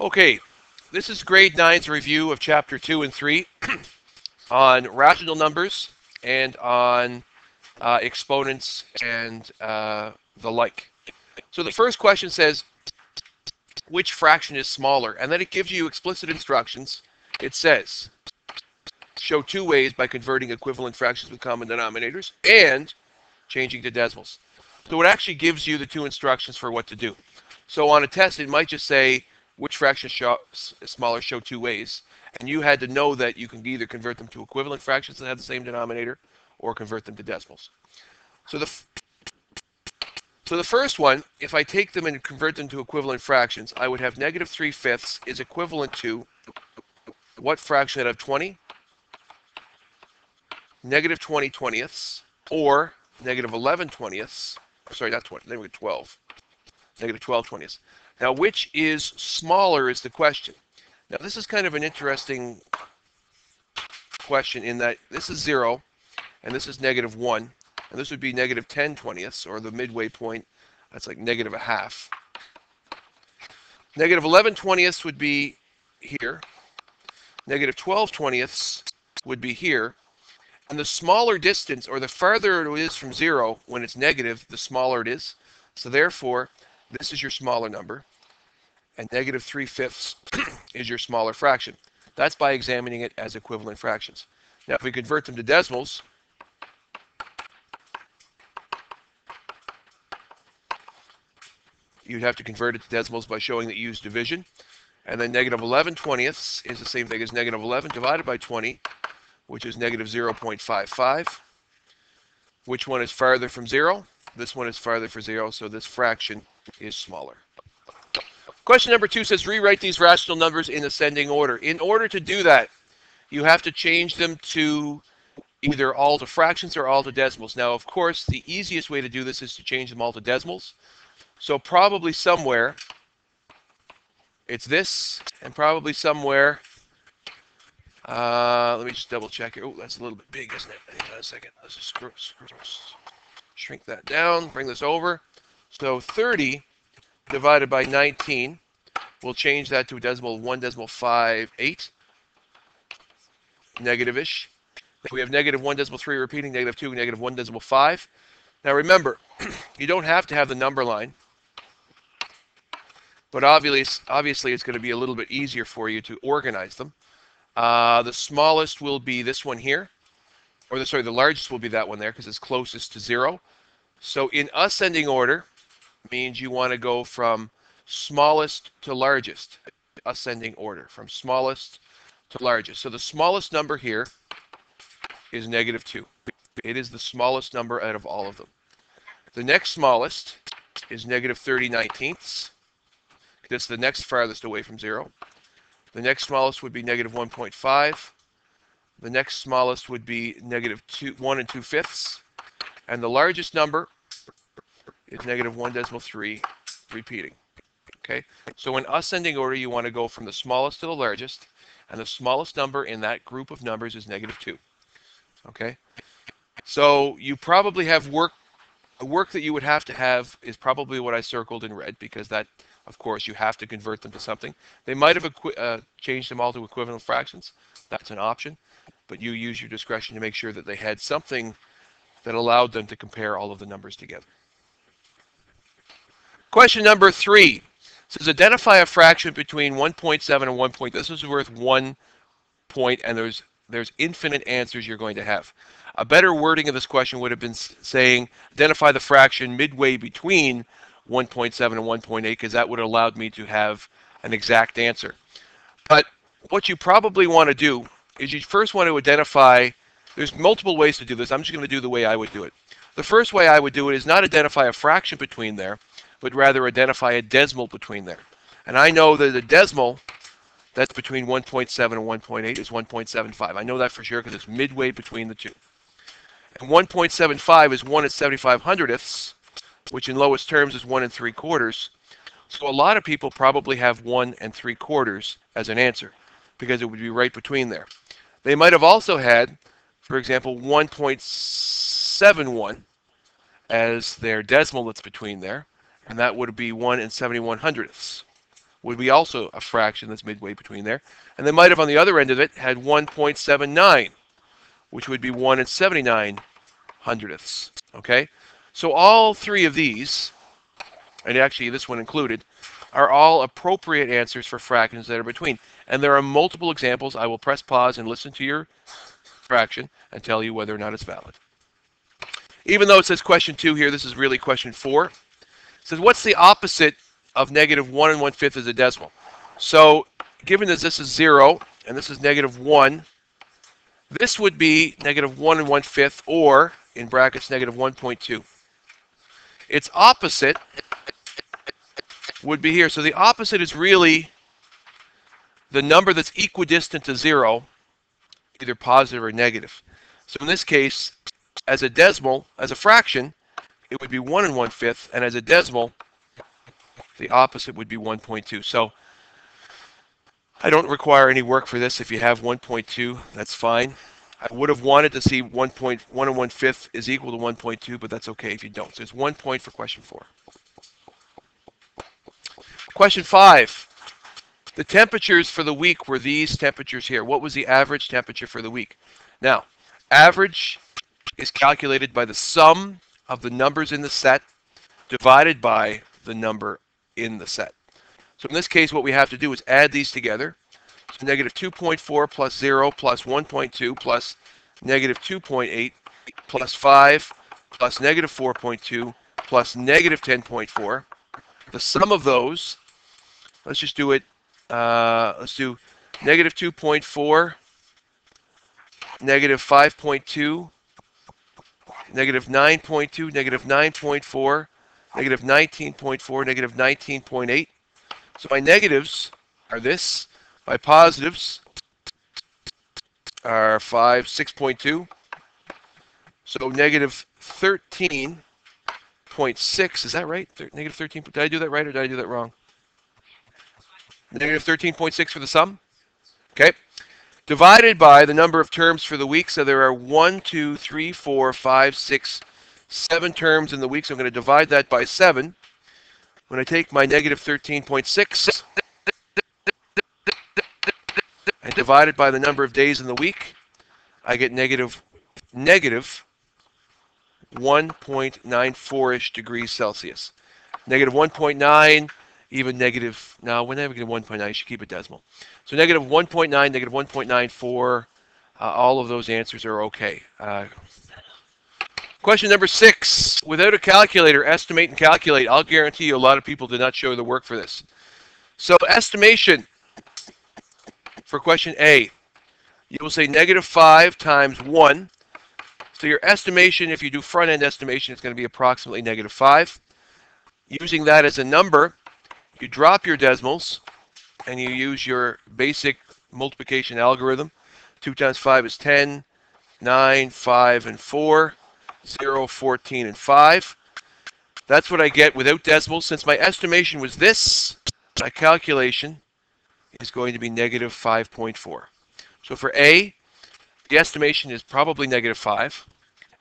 Okay, this is grade 9's review of chapter 2 and 3 on rational numbers and on exponents and the like. So the first question says, which fraction is smaller? And then it gives you explicit instructions. It says, show two ways by converting equivalent fractions with common denominators and changing to decimals. So it actually gives you the two instructions for what to do. So on a test, it might just say which fraction is smaller, show two ways. And you had to know that you can either convert them to equivalent fractions that have the same denominator or convert them to decimals. So the first one, if I take them and convert them to equivalent fractions, I would have negative 3/5 is equivalent to what fraction out of 20? Negative 20/20, or negative 11/20. Sorry, not 20, negative 12. Negative 12/20. Now, which is smaller is the question. Now, this is kind of an interesting question in that this is 0, and this is negative 1, and this would be negative 10/20, or the midway point. That's like negative a half. Negative 11/20 would be here. Negative 12/20 would be here. And the smaller distance, or the farther it is from 0 when it's negative, the smaller it is. So therefore, this is your smaller number, and negative 3/5 is your smaller fraction. That's by examining it as equivalent fractions. Now, if we convert them to decimals, you'd have to convert it to decimals by showing that you use division. And then negative 11/20 is the same thing as negative 11 divided by 20, which is negative 0.55. Which one is farther from 0? This one is farther from 0, so this fraction is smaller. Question number 2 says, rewrite these rational numbers in ascending order. In order to do that, you have to change them to either all to fractions or all to decimals. Now, of course, the easiest way to do this is to change them all to decimals. So probably somewhere, it's this, and probably somewhere, let me just double check here. Oh, that's a little bit big, isn't it? Hang on a second. Let's just shrink that down, bring this over. So 30 divided by 19, we'll change that to a decimal 1.58, negative-ish. We have negative 1.3 repeating, negative 2, negative 1.5. Now remember, you don't have to have the number line, but obviously it's going to be a little bit easier for you to organize them. The smallest will be this one here, or the largest will be that one there because it's closest to 0. So in ascending order means you want to go from smallest to largest. Ascending order, from smallest to largest. So the smallest number here is negative 2. It is the smallest number out of all of them. The next smallest is negative 30/19. That's the next farthest away from 0. The next smallest would be negative 1.5. The next smallest would be negative 1 2/5. And the largest number is negative 1.3 repeating. Okay, so in ascending order, you want to go from the smallest to the largest, and the smallest number in that group of numbers is negative 2. Okay, so you probably have work that you would have to have is probably what I circled in red, because that, of course, you have to convert them to something. They might have changed them all to equivalent fractions. That's an option, but you use your discretion to make sure that they had something that allowed them to compare all of the numbers together. Question number 3 says, identify a fraction between 1.7 and 1 point. This is worth 1 point, and there's infinite answers you're going to have. A better wording of this question would have been saying, identify the fraction midway between 1.7 and 1.8, because that would have allowed me to have an exact answer. But what you probably want to do is you first want to identify, there's multiple ways to do this. I'm just going to do the way I would do it. The first way I would do it is not identify a fraction between there, but rather identify a decimal between there. And I know that a decimal that's between 1.7 and 1.8 is 1.75. I know that for sure because it's midway between the two. And 1.75 is 1 75/100ths, which in lowest terms is 1 3/4. So a lot of people probably have 1 3/4 as an answer because it would be right between there. They might have also had, for example, 1.71 as their decimal that's between there, and that would be 1 71/100ths. would be also a fraction that's midway between there. And they might have on the other end of it had 1.79, which would be 1 79 hundredths. Okay? So all three of these, and actually this one included, are all appropriate answers for fractions that are between. And there are multiple examples. I will press pause and listen to your fraction and tell you whether or not it's valid. Even though it says question 2 here, this is really question 4. It says, what's the opposite of negative 1 1/5 as a decimal? So given that this is 0 and this is negative 1, this would be negative 1 1/5, or, in brackets, negative 1.2. Its opposite would be here. So the opposite is really the number that's equidistant to 0, either positive or negative. So in this case, as a decimal, as a fraction, it would be 1 1/5, and as a decimal, the opposite would be 1.2. So I don't require any work for this. If you have 1.2, that's fine. I would have wanted to see 1.1 1/5 is equal to 1.2, but that's okay if you don't. So it's 1 point for question 4. Question 5. The temperatures for the week were these temperatures here. What was the average temperature for the week? Now, average is calculated by the sum of the numbers in the set divided by the number in the set. So in this case, what we have to do is add these together. So negative 2.4 plus 0 plus 1.2 plus negative 2.8 plus 5 plus negative 4.2 plus negative 10.4. The sum of those, let's just do it. Let's do negative 2.4, negative 5.2, negative 9.2, negative 9.4, negative 19.4, negative 19.8. So my negatives are this. My positives are 6.2. So negative 13.6. Is that right? Negative 13. Did I do that right or did I do that wrong? Negative 13.6 for the sum. Okay. Divided by the number of terms for the week. So there are 1, 2, 3, 4, 5, 6, 7 terms in the week. So I'm going to divide that by 7. When I take my negative 13.6 and divide it by the number of days in the week, I get negative 1.94-ish degrees Celsius. Negative 1.9, even negative, now when I have negative 1.9, you should keep it decimal. So negative 1.9, negative 1.94, all of those answers are okay. Question number 6. Without a calculator, estimate and calculate. I'll guarantee you a lot of people did not show the work for this. So estimation for question A. You will say negative 5 times 1. So your estimation, if you do front-end estimation, it's going to be approximately negative 5. Using that as a number, you drop your decimals, and you use your basic multiplication algorithm. 2 times 5 is 10, 9, 5, and 4. 0, 14, and 5. That's what I get without decimals. Since my estimation was this, my calculation is going to be negative 5.4. So for A, the estimation is probably negative 5,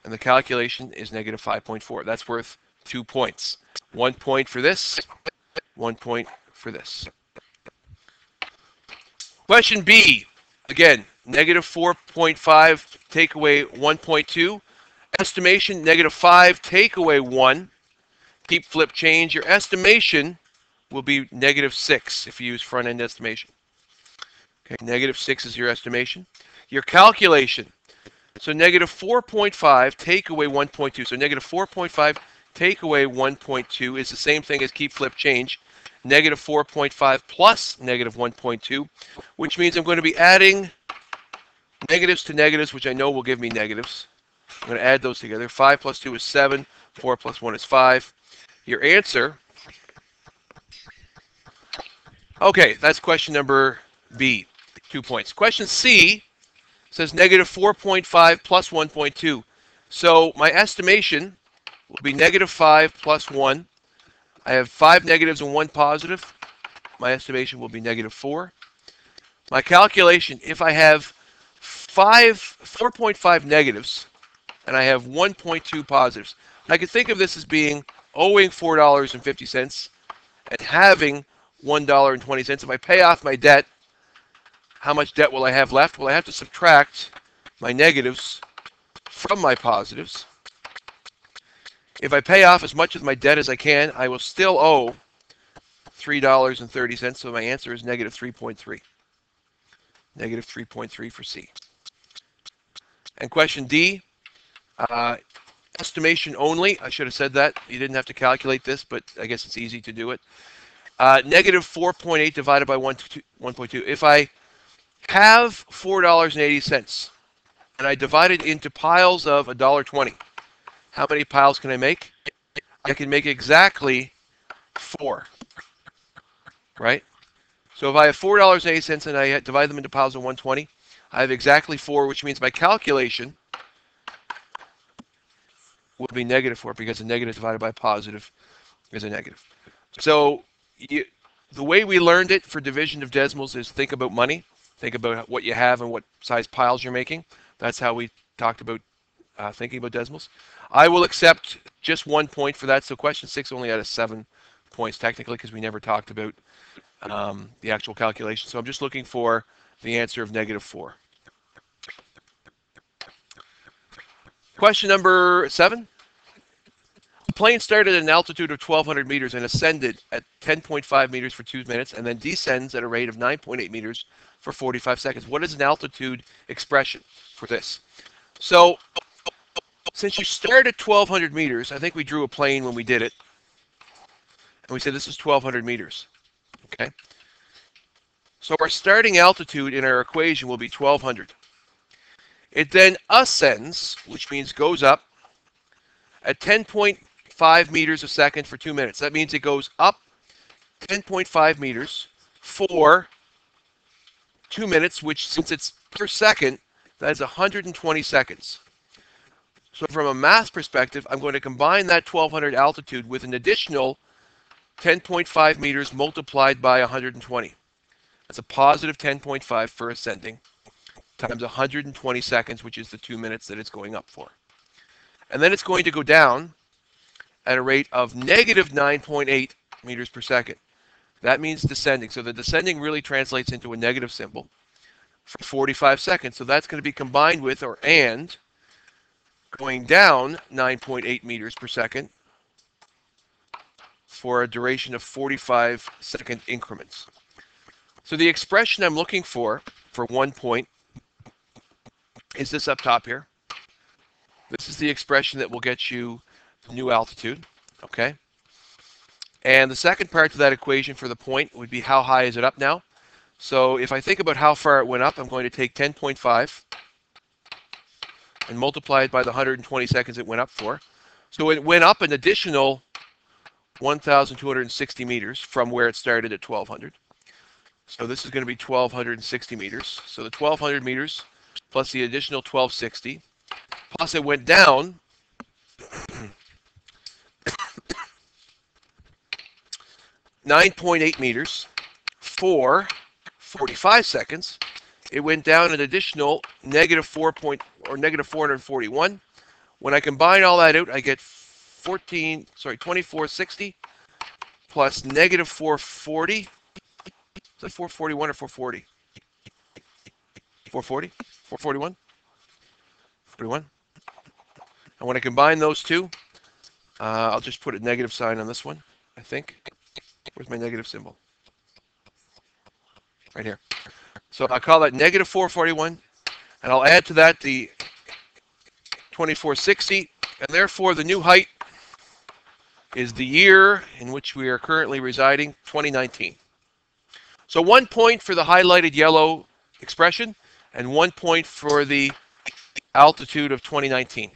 and the calculation is negative 5.4. That's worth 2 points. 1 point for this, 1 point for this. Question B, again, negative 4.5 take away 1.2. Estimation, negative 5, take away 1. Keep, flip, change. Your estimation will be negative 6 if you use front-end estimation. Okay, negative 6 is your estimation. Your calculation. So negative 4.5, take away 1.2. So negative 4.5, take away 1.2 is the same thing as keep, flip, change. Negative 4.5 plus negative 1.2, which means I'm going to be adding negatives to negatives, which I know will give me negatives. I'm going to add those together. 5 plus 2 is 7. 4 plus 1 is 5. Your answer. Okay, that's question number B. 2 points. Question C says negative 4.5 plus 1.2. So my estimation will be negative 5 plus 1. I have 5 negatives and 1 positive. My estimation will be negative 4. My calculation, if I have 4.5 negatives, and I have 1.2 positives. I could think of this as being owing $4.50 and having $1.20. If I pay off my debt, how much debt will I have left? Well, I have to subtract my negatives from my positives. If I pay off as much of my debt as I can, I will still owe $3.30. So my answer is negative 3.3. Negative 3.3 for C. And question D, estimation only. I should have said that. You didn't have to calculate this, but I guess it's easy to do it. Negative 4.8 divided by 1.2. If I have $4.80 and I divide it into piles of $1.20, how many piles can I make? I can make exactly 4, right? So if I have $4.80 and I divide them into piles of 120, I have exactly 4, which means my calculation will be negative 4 because a negative divided by a positive is a negative. So the way we learned it for division of decimals is think about money. Think about what you have and what size piles you're making. That's how we talked about thinking about decimals. I will accept just 1 point for that. So question 6 only had 7 points technically because we never talked about the actual calculation. So I'm just looking for the answer of negative 4. Question number 7. The plane started at an altitude of 1,200 meters and ascended at 10.5 meters for 2 minutes and then descends at a rate of 9.8 meters for 45 seconds. What is an altitude expression for this? So since you start at 1,200 meters, I think we drew a plane when we did it. And we said this is 1,200 meters. Okay. So our starting altitude in our equation will be 1,200. It then ascends, which means goes up, at 10.5 meters a second for 2 minutes. That means it goes up 10.5 meters for 2 minutes, which since it's per second, that is 120 seconds. So from a math perspective, I'm going to combine that 1,200 altitude with an additional 10.5 meters multiplied by 120. That's a positive 10.5 for ascending times 120 seconds, which is the 2 minutes that it's going up for. And then it's going to go down at a rate of negative 9.8 meters per second. That means descending. So the descending really translates into a negative symbol for 45 seconds. So that's going to be combined with or and going down 9.8 meters per second for a duration of 45-second increments. So the expression I'm looking for 1 point is this up top here. This is the expression that will get you the new altitude, okay? And the second part to that equation for the point would be how high is it up now? So if I think about how far it went up, I'm going to take 10.5 and multiply it by the 120 seconds it went up for. So it went up an additional 1,260 meters from where it started at 1,200. So this is going to be 1,260 meters. So the 1,200 meters plus the additional 1,260, plus it went down 9.8 meters for 45 seconds. It went down an additional negative 441. When I combine all that out, I get 2460 plus negative 440. Is that 441 or 440? 440? 441? 41? And when I combine those two, I'll just put a negative sign on this one, I think. Where's my negative symbol? Right here. So I'll call that negative 441, and I'll add to that the 2460, and therefore the new height is the year in which we are currently residing, 2019. So 1 point for the highlighted yellow expression, and 1 point for the altitude of 2019.